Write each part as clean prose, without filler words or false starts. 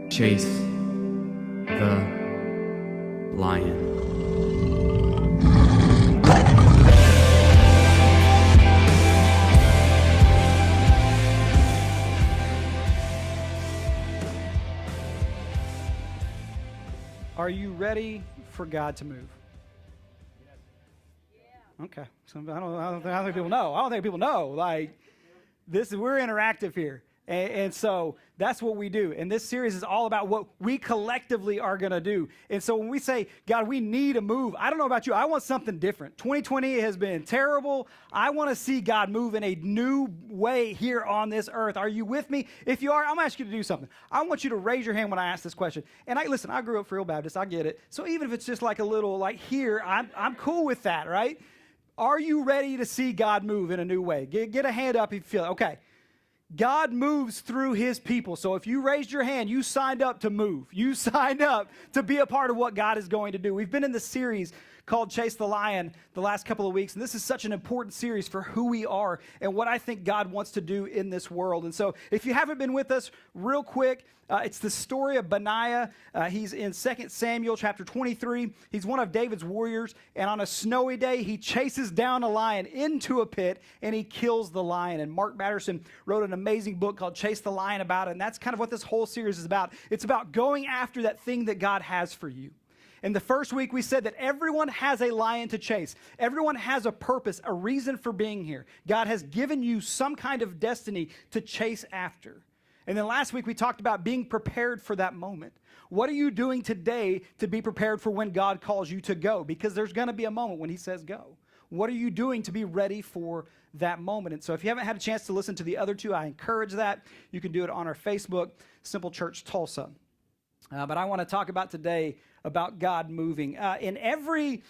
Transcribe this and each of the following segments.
Chase the lion. Are you ready for God to move? Okay. So I don't think people know. I don't think people know. Like, we're interactive here. And so that's what we do. And this series is all about what we collectively are going to do. And so when we say, God, we need a move, I don't know about you. I want something different. 2020 has been terrible. I want to see God move in a new way here on this earth. Are you with me? If you are, I'm going to ask you to do something. I want you to raise your hand when I ask this question. And listen, I grew up Real Baptist. I get it. So even if it's just like a little, like here, I'm cool with that, right? Are you ready to see God move in a new way? Get a hand up if you feel it. Okay. God moves through his people. So if you raised your hand, you signed up to move. You signed up to be a part of what God is going to do. We've been in this series called Chase the Lion the last couple of weeks, and this is such an important series for who we are and what I think God wants to do in this world. And so if you haven't been with us, real quick, it's the story of Benaiah. He's in 2 Samuel chapter 23. He's one of David's warriors, and on a snowy day, he chases down a lion into a pit, and he kills the lion. And Mark Batterson wrote an amazing book called Chase the Lion about it, and that's kind of what this whole series is about. It's about going after that thing that God has for you. In the first week, we said that everyone has a lion to chase. Everyone has a purpose, a reason for being here. God has given you some kind of destiny to chase after. And then last week, we talked about being prepared for that moment. What are you doing today to be prepared for when God calls you to go? Because there's going to be a moment when he says go. What are you doing to be ready for that moment? And so if you haven't had a chance to listen to the other two, I encourage that. You can do it on our Facebook, Simple Church Tulsa. But I want to talk about today about God moving. In every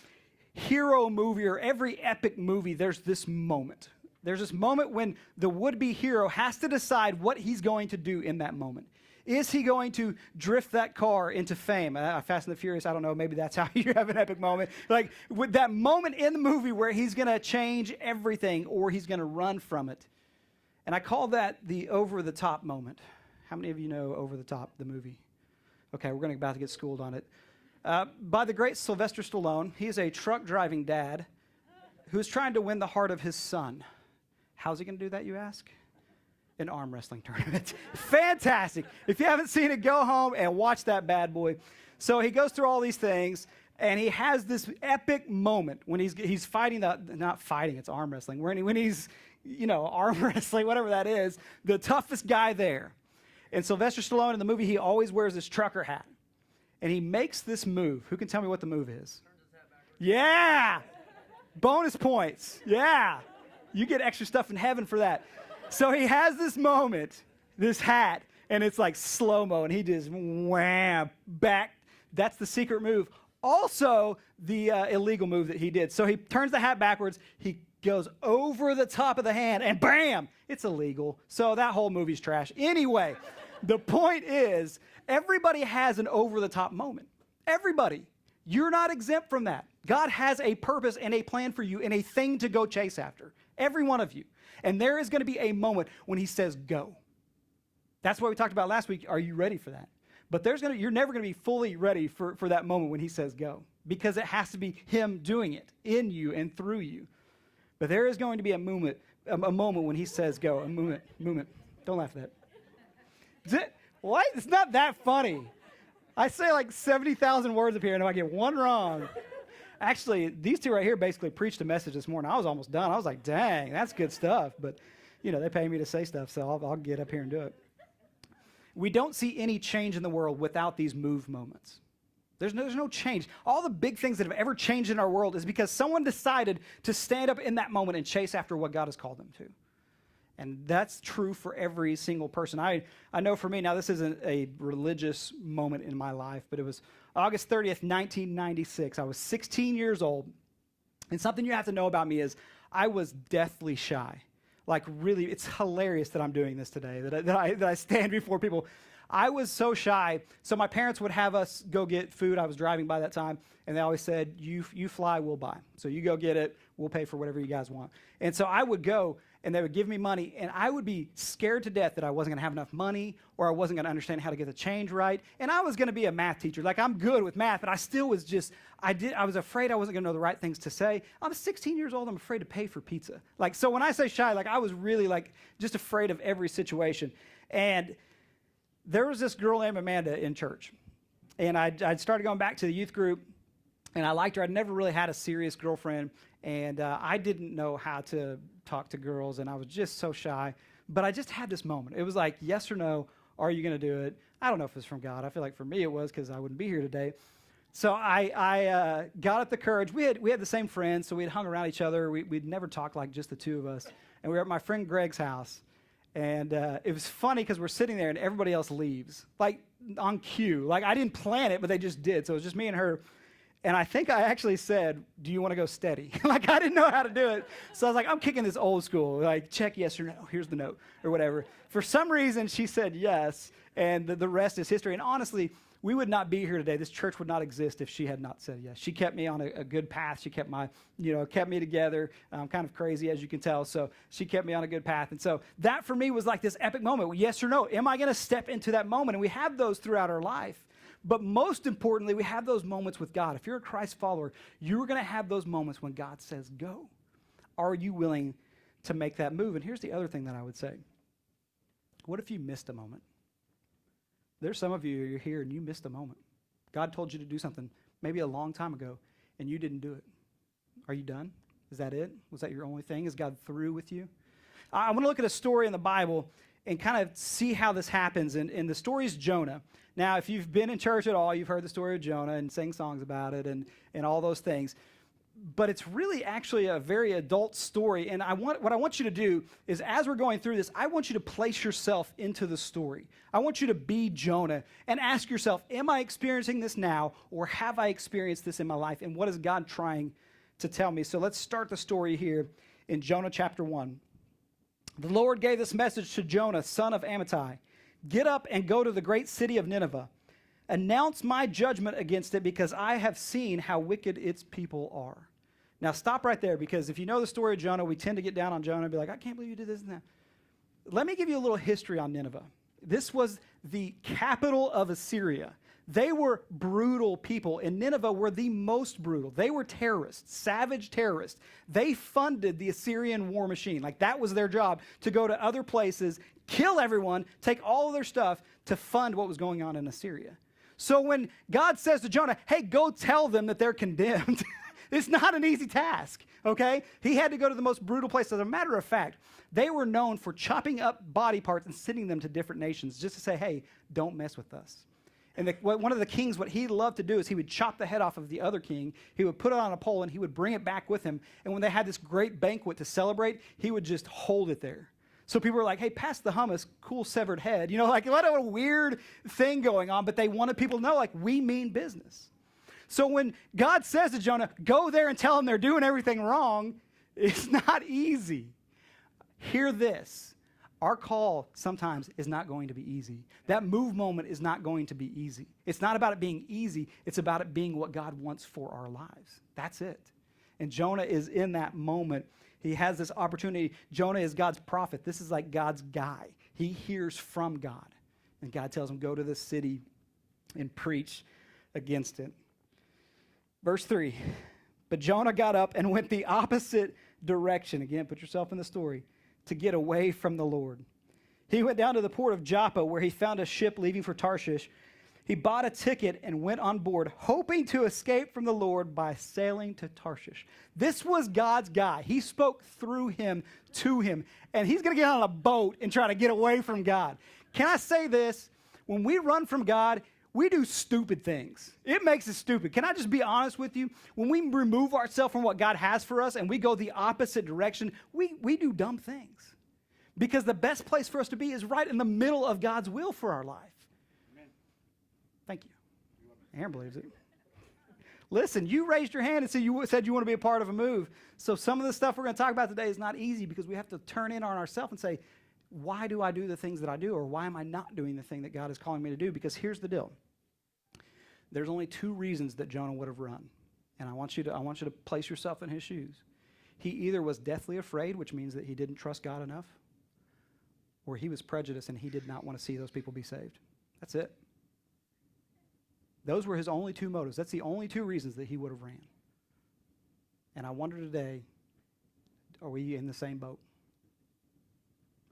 hero movie or every epic movie, there's this moment. There's this moment when the would-be hero has to decide what he's going to do in that moment. Is he going to drift that car into fame? Fast and the Furious, I don't know, maybe that's how you have an epic moment. Like with that moment in the movie where he's going to change everything or he's going to run from it. And I call that the over-the-top moment. How many of you know Over the Top, the movie? Okay, we're about to get schooled on it. By the great Sylvester Stallone. He is a truck-driving dad who's trying to win the heart of his son. How's he going to do that, you ask? An arm wrestling tournament. Fantastic. If you haven't seen it, go home and watch that bad boy. So he goes through all these things, and he has this epic moment when he's fighting not fighting, it's arm wrestling. When he's, arm wrestling, whatever that is, the toughest guy there. And Sylvester Stallone in the movie, he always wears this trucker hat. And he makes this move. Who can tell me what the move is? Turns his hat backwards. Yeah! Bonus points. Yeah. You get extra stuff in heaven for that. So he has this moment, this hat, and it's like slow-mo, and he just wham, back. That's the secret move. Also, the illegal move that he did. So he turns the hat backwards. He goes over the top of the hand, and bam, it's illegal. So that whole movie's trash. Anyway, the point is, everybody has an over-the-top moment. Everybody. You're not exempt from that. God has a purpose and a plan for you and a thing to go chase after. Every one of you. And there is going to be a moment when he says go. That's what we talked about last week. Are you ready for that? But you're never going to be fully ready for that moment when he says go. Because it has to be him doing it in you and through you. But there is going to be a moment when he says go. A moment. Don't laugh at that. What? It's not that funny. I say like 70,000 words up here, and if I get one wrong. Actually, these two right here basically preached a message this morning. I was almost done. I was like, dang, that's good stuff. But, they pay me to say stuff, so I'll get up here and do it. We don't see any change in the world without these move moments. There's no change. All the big things that have ever changed in our world is because someone decided to stand up in that moment and chase after what God has called them to. And that's true for every single person. I know for me, now this isn't a religious moment in my life, but it was August 30th, 1996. I was 16 years old. And something you have to know about me is I was deathly shy. Like really, it's hilarious that I'm doing this today, that I stand before people. I was so shy, so my parents would have us go get food. I was driving by that time, and they always said, you fly, we'll buy. So you go get it, we'll pay for whatever you guys want. And so I would go, and they would give me money, and I would be scared to death that I wasn't going to have enough money or I wasn't going to understand how to get the change right. And I was going to be a math teacher. Like, I'm good with math, but I still was just, I was afraid I wasn't going to know the right things to say. I was 16 years old. I'm afraid to pay for pizza. Like, so when I say shy, like, I was really, like, just afraid of every situation. And there was this girl named Amanda in church, and I'd started going back to the youth group, and I liked her. I'd never really had a serious girlfriend, and I didn't know how to talk to girls, and I was just so shy. But I just had this moment. It was like, yes or no, are you going to do it? I don't know if it's from God. I feel like for me it was, because I wouldn't be here today. So I got up the courage. We had the same friends, so we'd hung around each other. We'd never talked like just the two of us. And we were at my friend Greg's house. And it was funny because we're sitting there and everybody else leaves, like on cue. Like, I didn't plan it, but they just did. So it was just me and her. And I think I actually said, do you want to go steady? Like, I didn't know how to do it. So I was like, I'm kicking this old school. Like, check yes or no. Here's the note or whatever. For some reason, she said yes. And the rest is history. And honestly, we would not be here today. This church would not exist if she had not said yes. She kept me on a good path. She kept kept me together. I'm kind of crazy, as you can tell. So she kept me on a good path. And so that for me was like this epic moment. Yes or no? Am I going to step into that moment? And we have those throughout our life. But most importantly, we have those moments with God. If you're a Christ follower, you're going to have those moments when God says, go. Are you willing to make that move? And here's the other thing that I would say. What if you missed a moment? There's some of you, you're here and you missed a moment. God told you to do something maybe a long time ago, and you didn't do it. Are you done? Is that it? Was that your only thing? Is God through with you? I want to look at a story in the Bible and kind of see how this happens. And the story is Jonah. Now, if you've been in church at all, you've heard the story of Jonah and sang songs about it and all those things. But it's really actually a very adult story. And what I want you to do is, as we're going through this, I want you to place yourself into the story. I want you to be Jonah and ask yourself, am I experiencing this now, or have I experienced this in my life? And what is God trying to tell me? So let's start the story here in Jonah chapter 1. The Lord gave this message to Jonah, son of Amittai. Get up and go to the great city of Nineveh. Announce my judgment against it, because I have seen how wicked its people are. Now stop right there, because if you know the story of Jonah, we tend to get down on Jonah and be like, I can't believe you did this and that. Let me give you a little history on Nineveh. This was the capital of Assyria. They were brutal people, and Nineveh were the most brutal. They were terrorists, savage terrorists. They funded the Assyrian war machine. Like, that was their job, to go to other places, kill everyone, take all of their stuff to fund what was going on in Assyria. So when God says to Jonah, hey, go tell them that they're condemned, it's not an easy task, okay? He had to go to the most brutal place. As a matter of fact, they were known for chopping up body parts and sending them to different nations just to say, hey, don't mess with us. And one of the kings, what he loved to do is he would chop the head off of the other king. He would put it on a pole, and he would bring it back with him. And when they had this great banquet to celebrate, he would just hold it there. So people were like, hey, pass the hummus, cool severed head. You know, like, what a weird thing going on. But they wanted people to know, like, we mean business. So when God says to Jonah, go there and tell them they're doing everything wrong, it's not easy. Hear this. Our call sometimes is not going to be easy. That move moment is not going to be easy. It's not about it being easy. It's about it being what God wants for our lives. That's it. And Jonah is in that moment. He has this opportunity. Jonah is God's prophet. This is like God's guy. He hears from God. And God tells him, go to this city and preach against it. Verse 3, but Jonah got up and went the opposite direction. Again, put yourself in the story. To get away from the Lord. He went down to the port of Joppa, where he found a ship leaving for Tarshish. He bought a ticket and went on board, hoping to escape from the Lord by sailing to Tarshish. This was God's guy. He spoke through him to him, and he's going to get on a boat and try to get away from God. Can I say this? When we run from God, we do stupid things. It makes us stupid. Can I just be honest with you? When we remove ourselves from what God has for us and we go the opposite direction, we do dumb things. Because the best place for us to be is right in the middle of God's will for our life. Amen. Thank you. Aaron believes it. Listen, you raised your hand and said you want to be a part of a move. So some of the stuff we're going to talk about today is not easy, because we have to turn in on ourselves and say, why do I do the things that I do? Or why am I not doing the thing that God is calling me to do? Because here's the deal. There's only two reasons that Jonah would have run. And I want you to place yourself in his shoes. He either was deathly afraid, which means that he didn't trust God enough, or he was prejudiced and he did not want to see those people be saved. That's it. Those were his only two motives. That's the only two reasons that he would have ran. And I wonder today, are we in the same boat?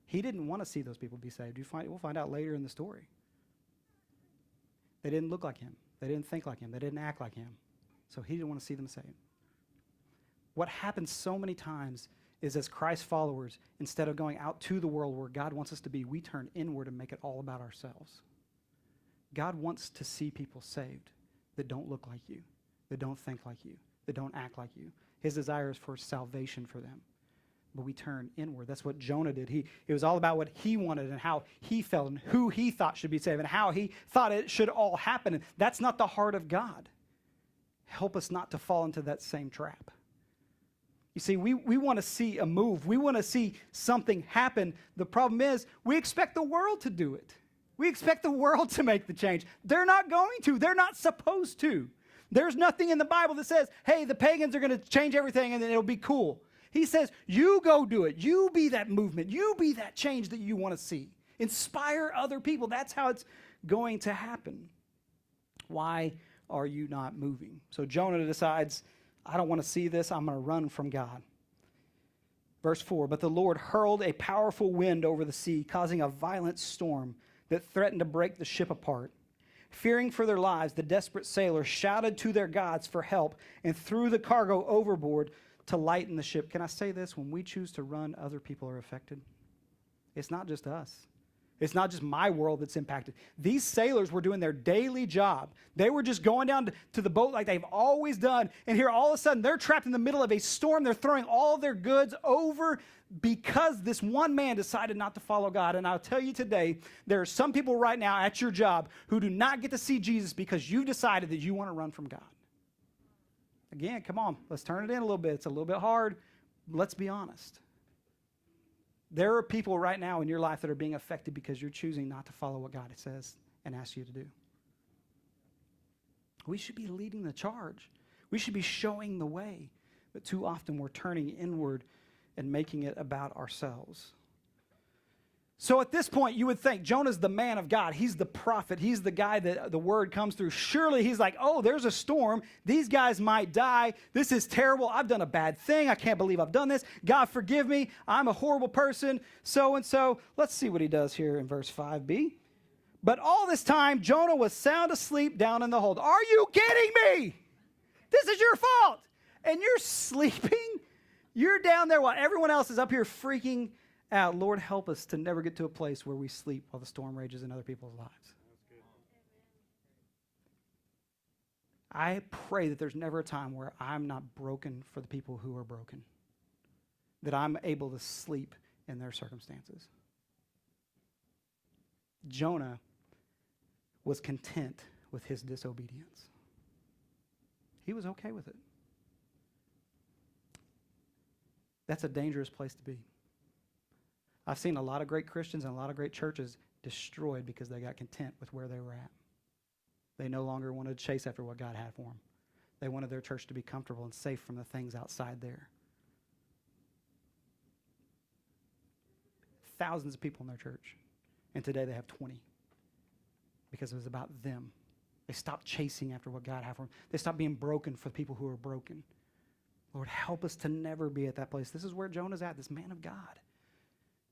He didn't want to see those people be saved. We'll find out later in the story. They didn't look like him. They didn't think like him. They didn't act like him. So he didn't want to see them saved. What happens so many times is as Christ followers, instead of going out to the world where God wants us to be, we turn inward and make it all about ourselves. God wants to see people saved that don't look like you, that don't think like you, that don't act like you. His desire is for salvation for them. But we turn inward. That's what Jonah did. It was all about what he wanted and how he felt and who he thought should be saved and how he thought it should all happen. And that's not the heart of God. Help us not to fall into that same trap. You see, we want to see a move. We want to see something happen. The problem is we expect the world to do it. We expect the world to make the change. They're not going to. They're not supposed to. There's nothing in the Bible that says, hey, the pagans are going to change everything and then it'll be cool. He says, you go do it. You be that movement. You be that change that you want to see. Inspire other people. That's how it's going to happen. Why are you not moving? So Jonah decides, I don't want to see this. I'm going to run from God. Verse 4, but the Lord hurled a powerful wind over the sea, causing a violent storm that threatened to break the ship apart. Fearing for their lives, the desperate sailors shouted to their gods for help and threw the cargo overboard to lighten the ship. Can I say this? When we choose to run, other people are affected. It's not just us. It's not just my world that's impacted. These sailors were doing their daily job. They were just going down to the boat like they've always done. And here all of a sudden they're trapped in the middle of a storm. They're throwing all their goods over because this one man decided not to follow God. And I'll tell you today, there are some people right now at your job who do not get to see Jesus because you've decided that you want to run from God. Again, come on, let's turn it in a little bit. It's a little bit hard. Let's be honest. There are people right now in your life that are being affected because you're choosing not to follow what God says and asks you to do. We should be leading the charge. We should be showing the way. But too often we're turning inward and making it about ourselves. So at this point, you would think Jonah's the man of God. He's the prophet. He's the guy that the word comes through. Surely he's like, oh, there's a storm. These guys might die. This is terrible. I've done a bad thing. I can't believe I've done this. God, forgive me. I'm a horrible person. So and so. Let's see what he does here in verse 5b. But all this time, Jonah was sound asleep down in the hold. Are you kidding me? This is your fault. And you're sleeping? You're down there while everyone else is up here freaking out. Lord, help us to never get to a place where we sleep while the storm rages in other people's lives. I pray that there's never a time where I'm not broken for the people who are broken, that I'm able to sleep in their circumstances. Jonah was content with his disobedience. He was okay with it. That's a dangerous place to be. I've seen a lot of great Christians and a lot of great churches destroyed because they got content with where they were at. They no longer wanted to chase after what God had for them. They wanted their church to be comfortable and safe from the things outside there. Thousands of people in their church, and today they have 20 because it was about them. They stopped chasing after what God had for them. They stopped being broken for the people who are broken. Lord, help us to never be at that place. This is where Jonah's at, this man of God.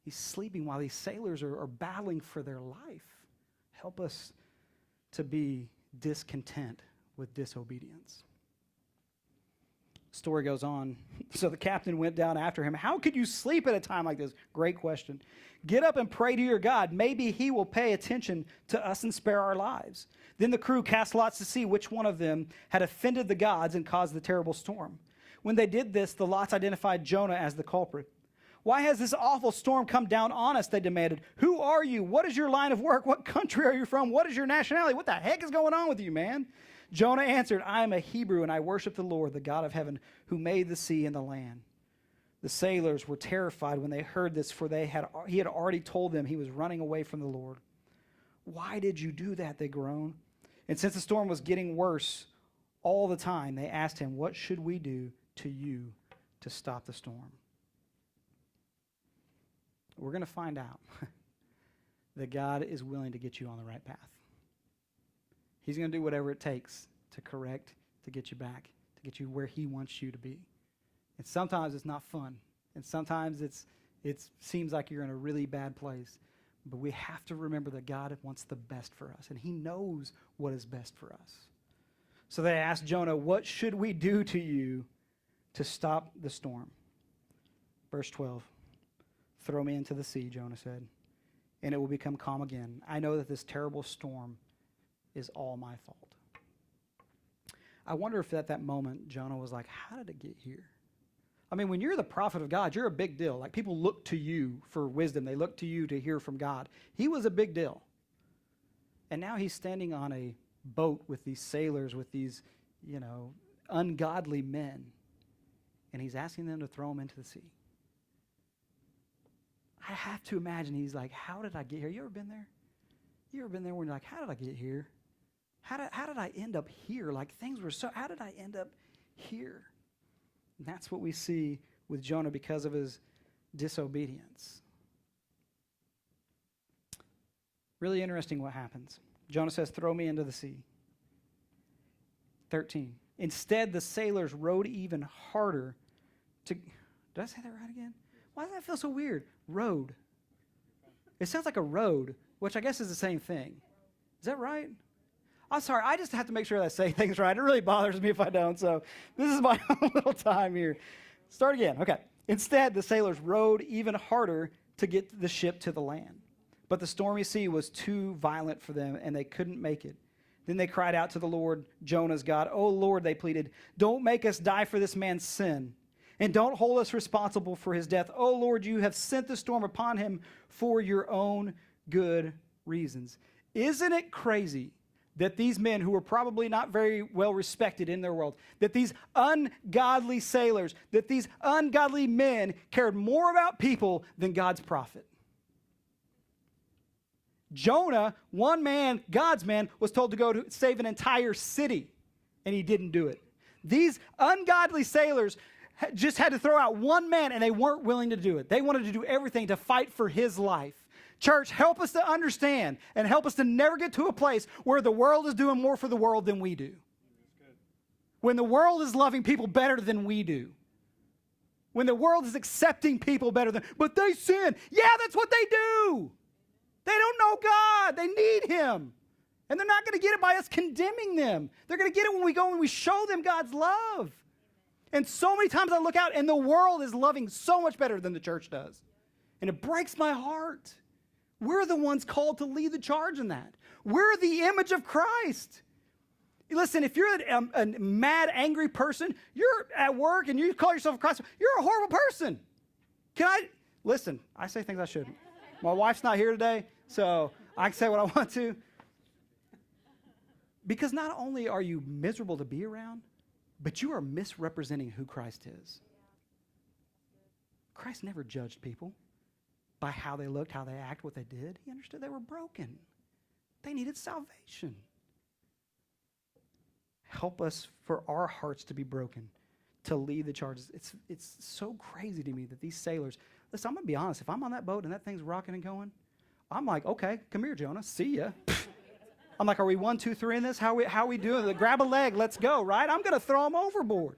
He's sleeping while these sailors are battling for their life. Help us to be discontent with disobedience. Story goes on. So the captain went down after him. How could you sleep at a time like this? Great question. Get up and pray to your God. Maybe he will pay attention to us and spare our lives. Then the crew cast lots to see which one of them had offended the gods and caused the terrible storm. When they did this, the lots identified Jonah as the culprit. Why has this awful storm come down on us? They demanded. Who are you? What is your line of work? What country are you from? What is your nationality? What the heck is going on with you, man? Jonah answered, I am a Hebrew, and I worship the Lord, the God of heaven, who made the sea and the land. The sailors were terrified when they heard this, for he had already told them he was running away from the Lord. Why did you do that? They groaned. And since the storm was getting worse all the time, they asked him, what should we do to you, to stop the storm? We're going to find out that God is willing to get you on the right path. He's going to do whatever it takes to correct, to get you back, to get you where he wants you to be. And sometimes it's not fun. And sometimes it seems like you're in a really bad place. But we have to remember that God wants the best for us, and he knows what is best for us. So they asked Jonah, what should we do to you to stop the storm? Verse 12, throw me into the sea, Jonah said, and it will become calm again. I know that this terrible storm is all my fault. I wonder if at that moment Jonah was like, how did it get here? I mean, when you're the prophet of God, you're a big deal. Like, people look to you for wisdom. They look to you to hear from God. He was a big deal. And now he's standing on a boat with these sailors, with these, ungodly men. And he's asking them to throw him into the sea. I have to imagine he's like, how did I get here? You ever been there? You ever been there when you're like, how did I get here? How did I end up here? Like, how did I end up here? And that's what we see with Jonah because of his disobedience. Really interesting what happens. Jonah says, throw me into the sea. 13. Instead, the sailors rowed even harder to... Did I say that right again? Why does that feel so weird? Rowed. It sounds like a road, which I guess is the same thing. Is that right? I'm sorry, I just have to make sure that I say things right. It really bothers me if I don't, so this is my own little time here. Start again. Okay. Instead, the sailors rowed even harder to get the ship to the land. But the stormy sea was too violent for them, and they couldn't make it. Then they cried out to the Lord, Jonah's God. Oh, Lord, they pleaded, don't make us die for this man's sin, and don't hold us responsible for his death. Oh, Lord, you have sent the storm upon him for your own good reasons. Isn't it crazy that these men who were probably not very well respected in their world, that these ungodly sailors, that these ungodly men cared more about people than God's prophet? Jonah, one man, God's man, was told to go to save an entire city, and he didn't do it. These ungodly sailors just had to throw out one man, and they weren't willing to do it. They wanted to do everything to fight for his life. Church, help us to understand and help us to never get to a place where the world is doing more for the world than we do. When the world is loving people better than we do. When the world is accepting people better than, but they sin. Yeah, that's what they do. They don't know God. They need him. And they're not going to get it by us condemning them. They're going to get it when we go and we show them God's love. And so many times I look out and the world is loving so much better than the church does. And it breaks my heart. We're the ones called to lead the charge in that. We're the image of Christ. Listen, if you're a mad, angry person, you're at work and you call yourself a Christ, you're a horrible person. Listen, I say things I shouldn't. My wife's not here today, so I can say what I want to. Because not only are you miserable to be around, but you are misrepresenting who Christ is. Christ never judged people by how they looked, how they act, what they did. He understood they were broken. They needed salvation. Help us for our hearts to be broken, to lead the charges. It's so crazy to me that these sailors, listen, I'm going to be honest. If I'm on that boat and that thing's rocking and going, I'm like, okay, come here, Jonah. See ya. I'm like, are we 1, 2, 3 in this? How we doing? Grab a leg. Let's go, right? I'm going to throw him overboard.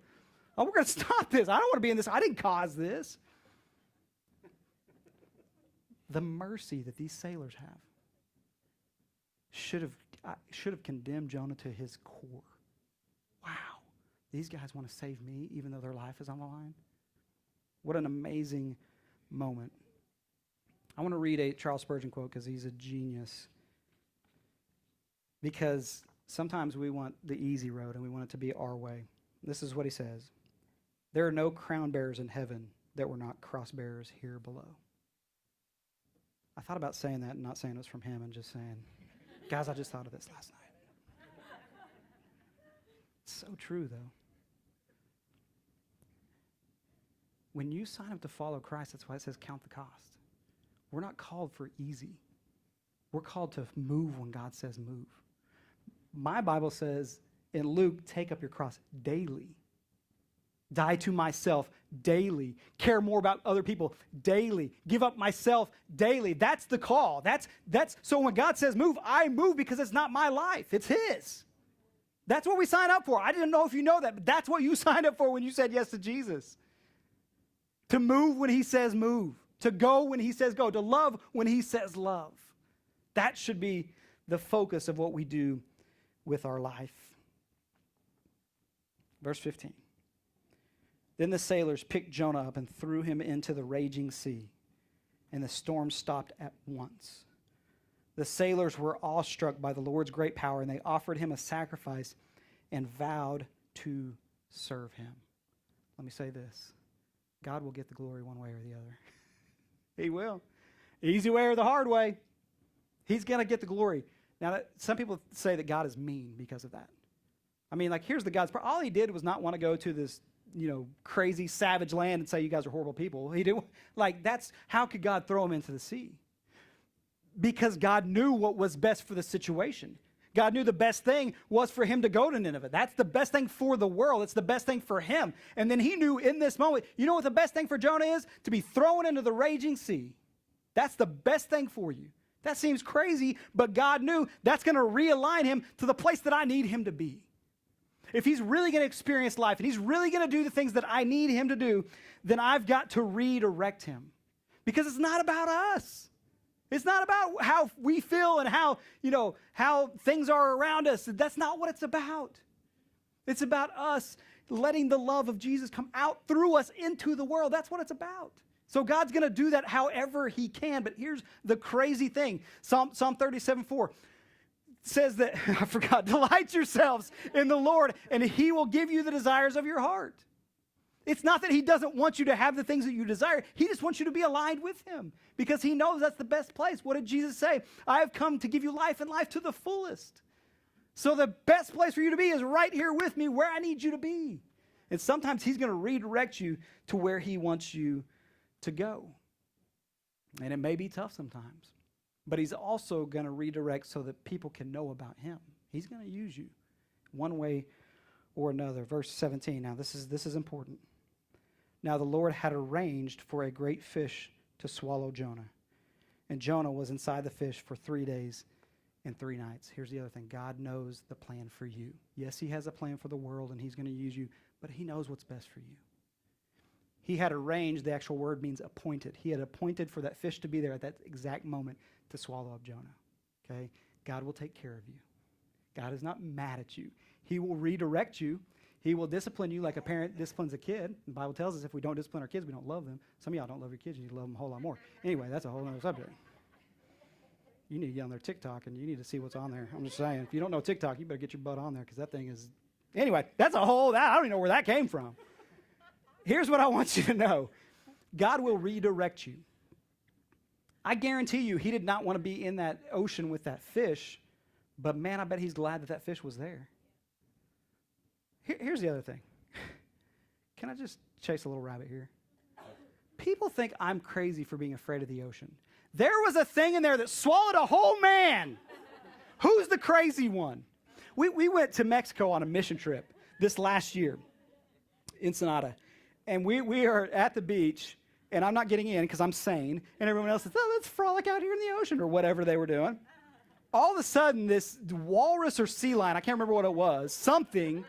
Oh, we're going to stop this. I don't want to be in this. I didn't cause this. The mercy that these sailors have should have condemned Jonah to his core. Wow, these guys want to save me even though their life is on the line. What an amazing moment. I want to read a Charles Spurgeon quote because he's a genius. Because sometimes we want the easy road and we want it to be our way. This is what he says. There are no crown bearers in heaven that were not cross bearers here below. I thought about saying that and not saying it was from him and just saying, guys, I just thought of this last night. It's so true, though. When you sign up to follow Christ, that's why it says count the cost. We're not called for easy. We're called to move when God says move. My Bible says in Luke, take up your cross daily. Die to myself daily. Care more about other people daily. Give up myself daily. That's the call. That's so when God says move, I move because it's not my life. It's his. That's what we sign up for. I didn't know if you know that, but that's what you signed up for when you said yes to Jesus. To move when he says move. To go when he says go. To love when he says love. That should be the focus of what we do with our life. Verse 15. Then the sailors picked Jonah up and threw him into the raging sea, and the storm stopped at once. The sailors were awestruck by the Lord's great power, and they offered him a sacrifice and vowed to serve him. Let me say this. God will get the glory one way or the other. He will. Easy way or the hard way. He's going to get the glory. Now, some people say that God is mean because of that. I mean, like, here's the God's part. All he did was not want to go to this, crazy savage land and say, you guys are horrible people. He didn't, how could God throw him into the sea? Because God knew what was best for the situation. God knew the best thing was for him to go to Nineveh. That's the best thing for the world. It's the best thing for him. And then he knew in this moment, you know what the best thing for Jonah is? To be thrown into the raging sea. That's the best thing for you. That seems crazy, but God knew that's going to realign him to the place that I need him to be. If he's really going to experience life and he's really going to do the things that I need him to do, then I've got to redirect him. Because it's not about us. It's not about how we feel and how things are around us. That's not what it's about. It's about us letting the love of Jesus come out through us into the world. That's what it's about. So God's going to do that however he can. But here's the crazy thing. Psalm 37:4 says that, I forgot, delight yourselves in the Lord and he will give you the desires of your heart. It's not that he doesn't want you to have the things that you desire. He just wants you to be aligned with him because he knows that's the best place. What did Jesus say? I have come to give you life and life to the fullest. So the best place for you to be is right here with me where I need you to be. And sometimes he's going to redirect you to where he wants you to go. And it may be tough sometimes. But he's also going to redirect so that people can know about him. He's going to use you one way or another. Verse 17. Now this is important. Now the Lord had arranged for a great fish to swallow Jonah. And Jonah was inside the fish for 3 days and 3 nights. Here's the other thing. God knows the plan for you. Yes, he has a plan for the world and he's going to use you, but he knows what's best for you. He had arranged, the actual word means appointed. He had appointed for that fish to be there at that exact moment to swallow up Jonah. Okay? God will take care of you. God is not mad at you. He will redirect you. He will discipline you like a parent disciplines a kid. The Bible tells us if we don't discipline our kids, we don't love them. Some of y'all don't love your kids. You need to love them a whole lot more. Anyway, that's a whole other subject. You need to get on their TikTok and you need to see what's on there. I'm just saying, if you don't know TikTok, you better get your butt on there because that thing is... Anyway, that's a whole... I don't even know where that came from. Here's what I want you to know. God will redirect you. I guarantee you he did not want to be in that ocean with that fish, but man, I bet he's glad that that fish was there. Here's the other thing. Can I just chase a little rabbit here? People think I'm crazy for being afraid of the ocean. There was a thing in there that swallowed a whole man. Who's the crazy one? We went to Mexico on a mission trip this last year, Ensenada. And we are at the beach, and I'm not getting in because I'm sane, and everyone else says, let's frolic out here in the ocean, or whatever they were doing. All of a sudden, this walrus or sea lion, I can't remember what it was, something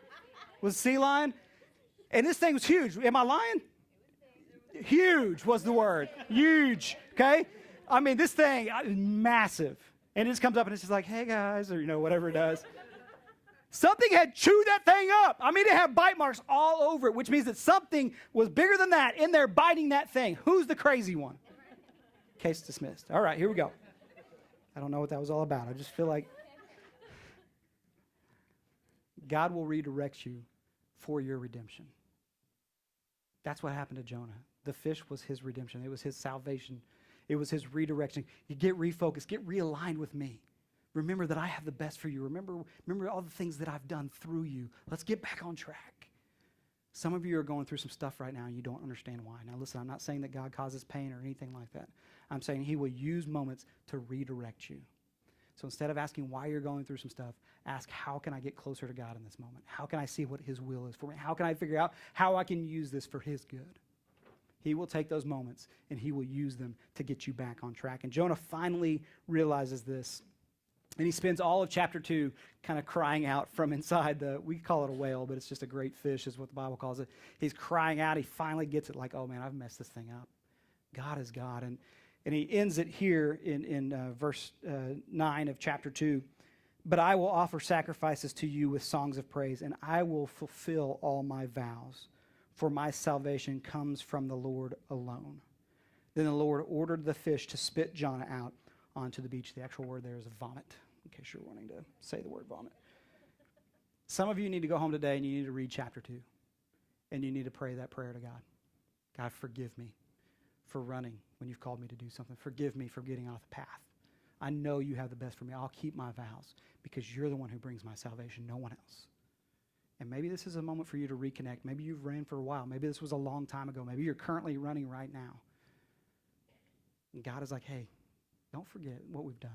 was sea lion, and this thing was huge. Am I lying? Huge was the word. Huge, okay? I mean, this thing is massive. And it just comes up, and it's just like, hey, guys, or, whatever it does. Something had chewed that thing up. I mean, it had bite marks all over it, which means that something was bigger than that in there biting that thing. Who's the crazy one? Case dismissed. All right, here we go. I don't know what that was all about. I just feel like God will redirect you for your redemption. That's what happened to Jonah. The fish was his redemption. It was his salvation. It was his redirection. You get refocused. Get realigned with me. Remember that I have the best for you. Remember all the things that I've done through you. Let's get back on track. Some of you are going through some stuff right now and you don't understand why. Now listen, I'm not saying that God causes pain or anything like that. I'm saying he will use moments to redirect you. So instead of asking why you're going through some stuff, ask, how can I get closer to God in this moment? How can I see what his will is for me? How can I figure out how I can use this for his good? He will take those moments and he will use them to get you back on track. And Jonah finally realizes this. And he spends all of chapter 2 kind of crying out from inside we call it a whale, but it's just a great fish is what the Bible calls it. He's crying out. He finally gets it like, oh man, I've messed this thing up. God is God. And he ends it here in verse 9 of chapter 2. But I will offer sacrifices to you with songs of praise, and I will fulfill all my vows, for my salvation comes from the Lord alone. Then the Lord ordered the fish to spit Jonah out onto the beach. The actual word there is vomit, in case you're wanting to say the word vomit. Some of you need to go home today and you need to read chapter 2, and you need to pray that prayer to God. God, forgive me for running when you've called me to do something. Forgive me for getting off the path. I know you have the best for me. I'll keep my vows because you're the one who brings my salvation, no one else. And maybe this is a moment for you to reconnect. Maybe you've ran for a while. Maybe this was a long time ago. Maybe you're currently running right now. And God is like, hey, don't forget what we've done.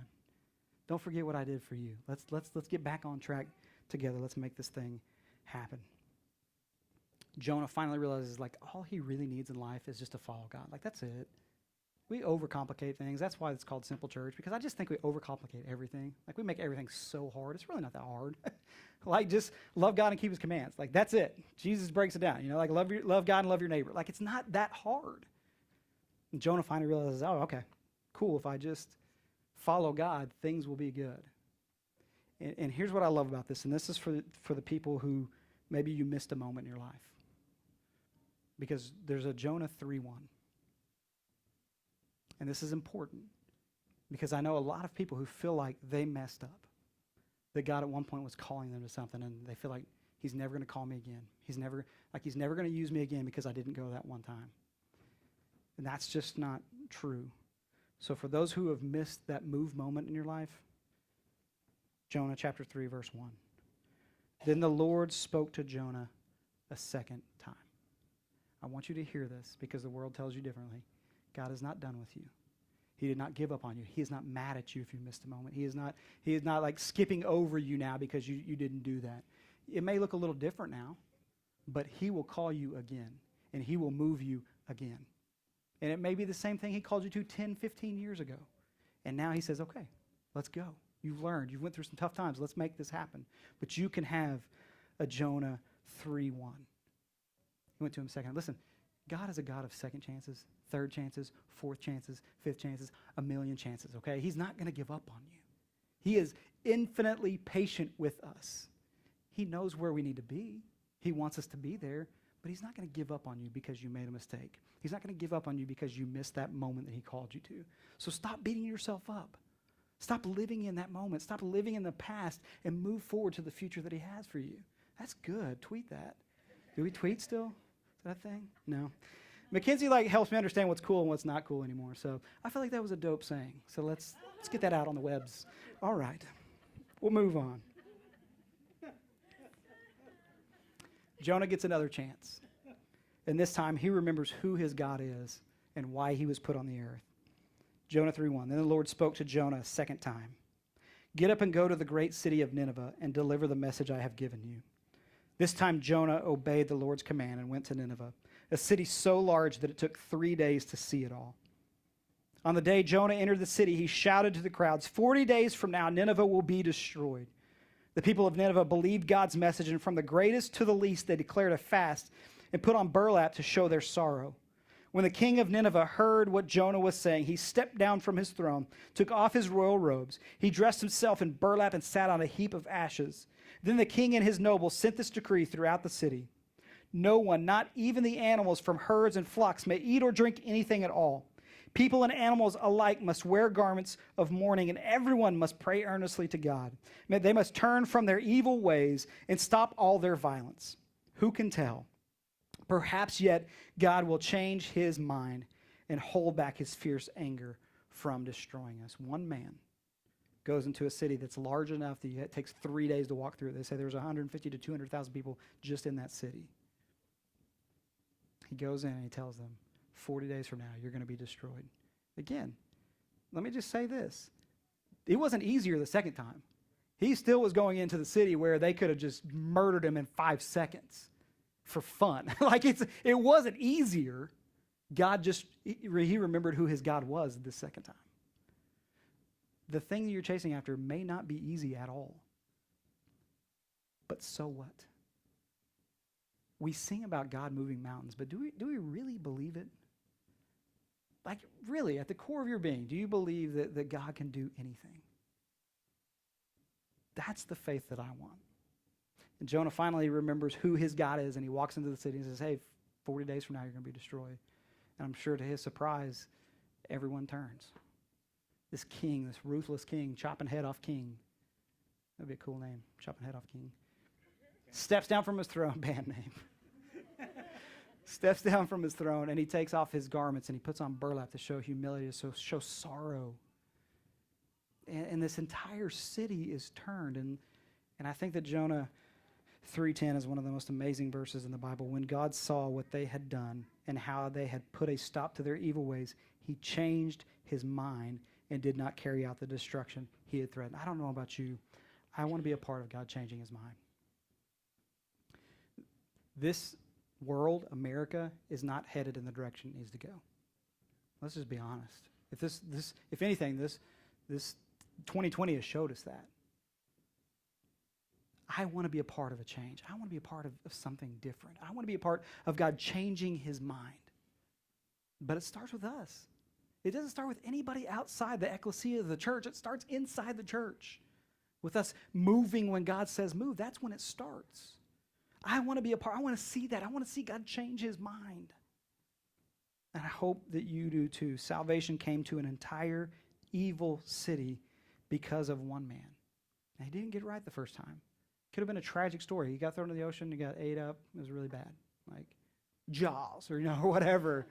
Don't forget what I did for you. Let's get back on track together. Let's make this thing happen. Jonah finally realizes, like, all he really needs in life is just to follow God. Like, that's it. We overcomplicate things. That's why it's called Simple Church, because I just think we overcomplicate everything. Like, we make everything so hard. It's really not that hard. Like, just love God and keep his commands. Like, that's it. Jesus breaks it down. You know, like, love God and love your neighbor. Like, it's not that hard. And Jonah finally realizes, oh, okay, cool. If I just follow God, things will be good. And here's what I love about this, and this is for the people who maybe you missed a moment in your life. Because there's a Jonah 3:1. And this is important because I know a lot of people who feel like they messed up, that God at one point was calling them to something, and they feel like he's never going to call me again. He's never going to use me again because I didn't go that one time. And that's just not true. So for those who have missed that move moment in your life, Jonah chapter 3, verse 1. Then the Lord spoke to Jonah a second time. I want you to hear this because the world tells you differently. God is not done with you. He did not give up on you. He is not mad at you if you missed a moment. He is not like skipping over you now because you didn't do that. It may look a little different now, but he will call you again, and he will move you again. And it may be the same thing he called you to 10, 15 years ago. And now he says, okay, let's go. You've learned. You went through some tough times. Let's make this happen. But you can have a Jonah 3:1. He went to him a second. Listen, God is a God of second chances, third chances, fourth chances, fifth chances, a million chances, okay? He's not going to give up on you. He is infinitely patient with us. He knows where we need to be. He wants us to be there, but he's not going to give up on you because you made a mistake. He's not going to give up on you because you missed that moment that he called you to. So stop beating yourself up. Stop living in that moment. Stop living in the past and move forward to the future that he has for you. That's good. Tweet that. Do we tweet still? Is that a thing? No. Mackenzie helps me understand what's cool and what's not cool anymore. So I feel like that was a dope saying. So let's get that out on the webs. All right. We'll move on. Jonah gets another chance. And this time he remembers who his God is and why he was put on the earth. Jonah 3:1. Then the Lord spoke to Jonah a second time. Get up and go to the great city of Nineveh and deliver the message I have given you. This time Jonah obeyed the Lord's command and went to Nineveh, a city so large that it took 3 days to see it all. On the day Jonah entered the city, he shouted to the crowds, 40 days from now, Nineveh will be destroyed. The people of Nineveh believed God's message, and from the greatest to the least, they declared a fast and put on burlap to show their sorrow. When the king of Nineveh heard what Jonah was saying, he stepped down from his throne, took off his royal robes. He dressed himself in burlap and sat on a heap of ashes. Then the king and his nobles sent this decree throughout the city. No one, not even the animals from herds and flocks, may eat or drink anything at all. People and animals alike must wear garments of mourning, and everyone must pray earnestly to God. They must turn from their evil ways and stop all their violence. Who can tell? Perhaps yet God will change his mind and hold back his fierce anger from destroying us. One man goes into a city that's large enough that it takes 3 days to walk through it. They say there's 150 to 200,000 people just in that city. He goes in and he tells them, 40 days from now, you're going to be destroyed. Again, let me just say this. It wasn't easier the second time. He still was going into the city where they could have just murdered him in 5 seconds for fun. Like it wasn't easier. God he remembered who his God was the second time. The thing that you're chasing after may not be easy at all. But so what? We sing about God moving mountains, but do we really believe it? Like, really, at the core of your being, do you believe that God can do anything? That's the faith that I want. And Jonah finally remembers who his God is, and he walks into the city and says, hey, 40 days from now, you're going to be destroyed. And I'm sure to his surprise, everyone turns. This king, this ruthless king, chopping head off king. That'd be a cool name, chopping head off king. Steps down from his throne, band name. Steps down from his throne, and he takes off his garments, and he puts on burlap to show humility, to show sorrow. And this entire city is turned. And I think that Jonah 3:10 is one of the most amazing verses in the Bible. When God saw what they had done and how they had put a stop to their evil ways, he changed his mind and did not carry out the destruction he had threatened. I don't know about you. I want to be a part of God changing his mind. This world, America, is not headed in the direction it needs to go. Let's just be honest. If anything, this 2020 has showed us that. I want to be a part of a change. I want to be a part of something different. I want to be a part of God changing his mind. But it starts with us. It doesn't start with anybody outside the ecclesia of the church. It starts inside the church. With us moving when God says move. That's when it starts. I want to be a part. I want to see that. I want to see God change his mind. And I hope that you do too. Salvation came to an entire evil city because of one man. And he didn't get it right the first time. Could have been a tragic story. He got thrown into the ocean, he got ate up. It was really bad. Like Jaws or whatever.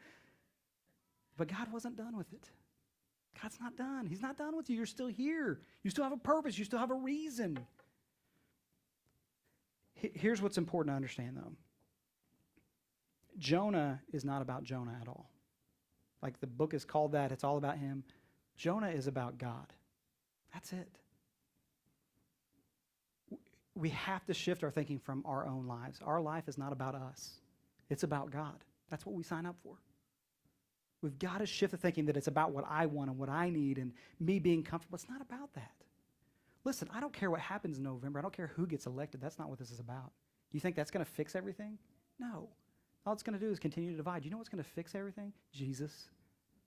But God wasn't done with it. God's not done. He's not done with you. You're still here. You still have a purpose. You still have a reason. Here's what's important to understand, though. Jonah is not about Jonah at all. Like the book is called that. It's all about him. Jonah is about God. That's it. We have to shift our thinking from our own lives. Our life is not about us. It's about God. That's what we sign up for. We've got to shift the thinking that it's about what I want and what I need and me being comfortable. It's not about that. Listen, I don't care what happens in November. I don't care who gets elected. That's not what this is about. You think that's going to fix everything? No. All it's going to do is continue to divide. You know what's going to fix everything? Jesus.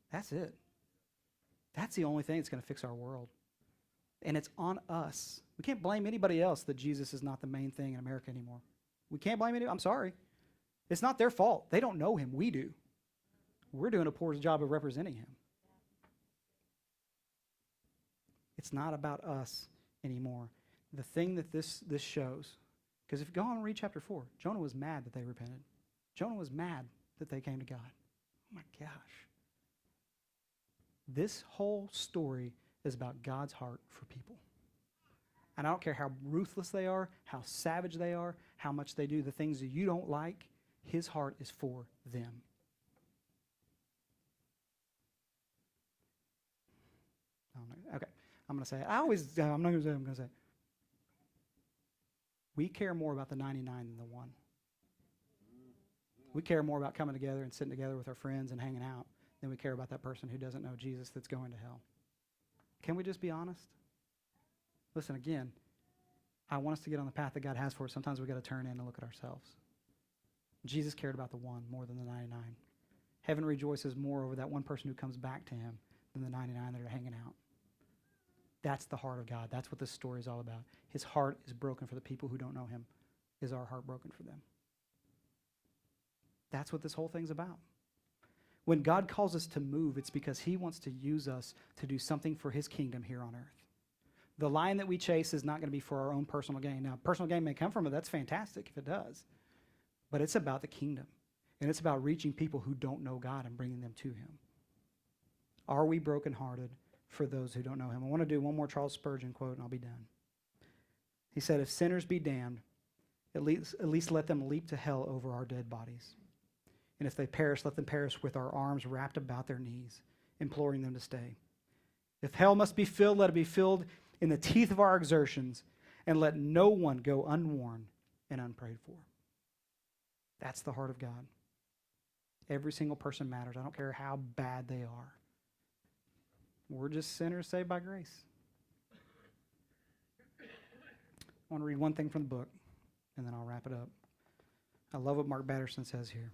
That's it. That's the only thing that's going to fix our world. And it's on us. We can't blame anybody else that Jesus is not the main thing in America anymore. We can't blame anybody. I'm sorry. It's not their fault. They don't know him. We do. We're doing a poor job of representing him. It's not about us anymore. The thing that this shows, because if you go on and read chapter 4, Jonah was mad that they repented. Jonah was mad that they came to God. Oh my gosh. This whole story is about God's heart for people. And I don't care how ruthless they are, how savage they are, how much they do the things that you don't like, his heart is for them. Okay, I'm going to say it. I'm not going to say it. I'm going to say it. We care more about the 99 than the one. We care more about coming together and sitting together with our friends and hanging out than we care about that person who doesn't know Jesus that's going to hell. Can we just be honest? Listen, again, I want us to get on the path that God has for us. Sometimes we've got to turn in and look at ourselves. Jesus cared about the one more than the 99. Heaven rejoices more over that one person who comes back to him than the 99 that are hanging out. That's the heart of God. That's what this story is all about. His heart is broken for the people who don't know him. Is our heart broken for them? That's what this whole thing's about. When God calls us to move, it's because he wants to use us to do something for his kingdom here on earth. The lion that we chase is not going to be for our own personal gain. Now, personal gain may come from it. That's fantastic if it does. But it's about the kingdom. And it's about reaching people who don't know God and bringing them to him. Are we brokenhearted for those who don't know him? I want to do one more Charles Spurgeon quote and I'll be done. He said, if sinners be damned, at least let them leap to hell over our dead bodies. And if they perish, let them perish with our arms wrapped about their knees, imploring them to stay. If hell must be filled, let it be filled in the teeth of our exertions, and let no one go unwarned and unprayed for. That's the heart of God. Every single person matters. I don't care how bad they are. We're just sinners saved by grace. I want to read one thing from the book, and then I'll wrap it up. I love what Mark Batterson says here.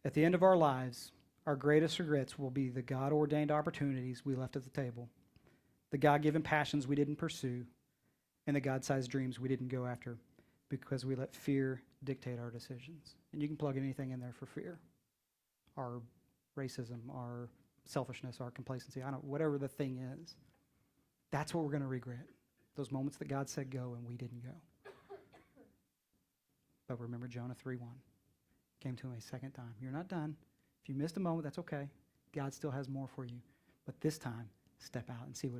At the end of our lives, our greatest regrets will be the God-ordained opportunities we left at the table, the God-given passions we didn't pursue, and the God-sized dreams we didn't go after because we let fear dictate our decisions. And you can plug anything in there for fear. Our racism, our selfishness, our complacency, whatever the thing is. That's what we're going to regret. Those moments that God said go and we didn't go. But remember Jonah 3:1. Came to him a second time. You're not done. If you missed a moment, that's okay. God still has more for you. But this time, step out and see what